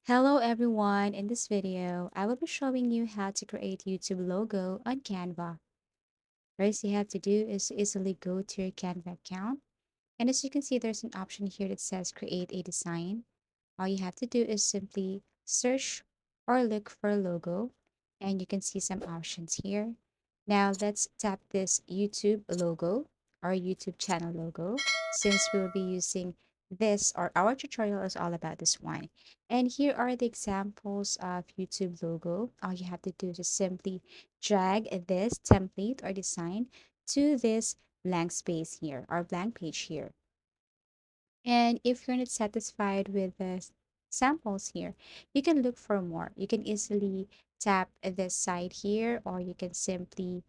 Hello everyone, in this video, I will be showing you how to create YouTube logo on Canva. First you have to do is easily go to your Canva account. And as you can see, there's an option here that says create a design. All you have to do is simply search or look for a logo and you can see some options here. Now let's tap this YouTube logo or YouTube channel logo since we'll be using this or our tutorial is all about this one. And here are the examples of YouTube logo. All you have to do is simply drag this template or design to this blank space here or blank page here. And if you're not satisfied with the samples here, you can look for more. You can easily tap this side here, or you can simply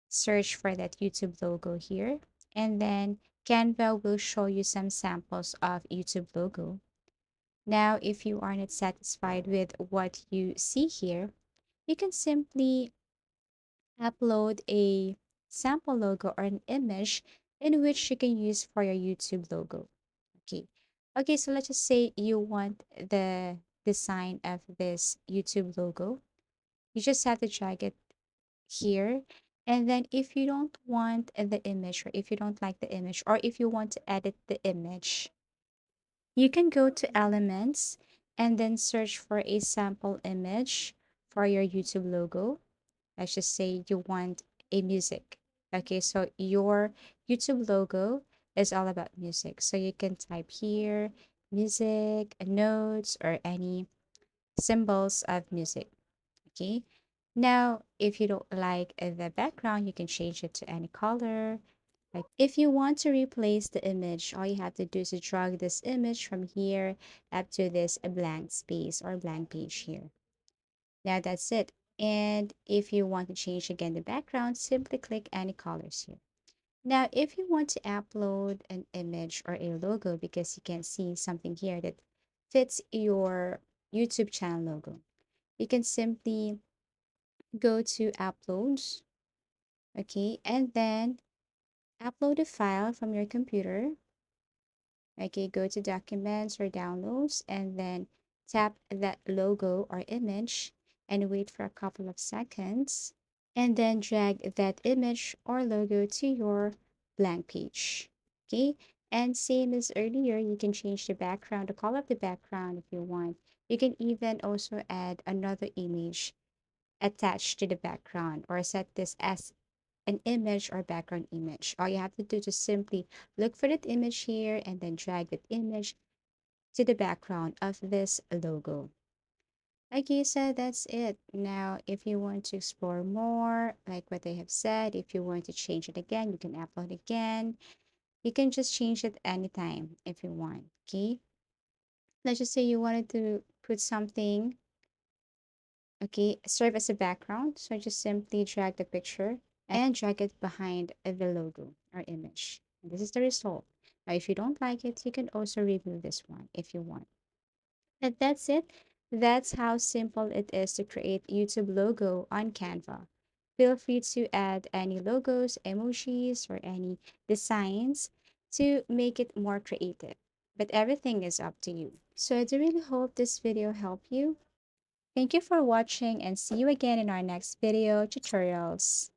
search for that YouTube logo here. And then Canva will show you some samples of YouTube logo. Now, if you are not satisfied with what you see here, you can simply upload a sample logo or an image in which you can use for your YouTube logo. Okay. Okay, so let's just say you want the design of this YouTube logo. You just have to drag it here. And then if you don't want the image, or if you don't like the image, or if you want to edit the image, you can go to elements and then search for a sample image for your YouTube logo. Let's just say you want a music. Okay, so your YouTube logo is all about music. So you can type here music, notes, or any symbols of music. Okay. Now, if you don't like the background, you can change it to any color. Like if you want to replace the image, all you have to do is to drag this image from here up to this blank space or blank page here. Now that's it. And if you want to change again the background, simply click any colors here. Now, if you want to upload an image or a logo because you can see something here that fits your YouTube channel logo, you can simply go to uploads, okay, and then upload a file from your computer. Okay, go to documents or downloads and then tap that logo or image and wait for a couple of seconds and then drag that image or logo to your blank page. Okay, and same as earlier, you can change the background, the color of the background if you want. You can even also add another image attached to the background or set this as an image or background image. All you have to do is just simply look for that image here and then drag that image to the background of this logo. Okay, so that's it. Now, if you want to explore more, like what I have said, if you want to change it again, you can upload again. You can just change it anytime if you want. Okay. Let's just say you wanted to put something, okay, serve as a background. So just simply drag the picture and drag it behind the logo or image. And this is the result. Now, if you don't like it, you can also remove this one if you want. And that's it. That's how simple it is to create YouTube logo on Canva. Feel free to add any logos, emojis, or any designs to make it more creative. But everything is up to you. So I do really hope this video helped you. Thank you for watching and see you again in our next video tutorials.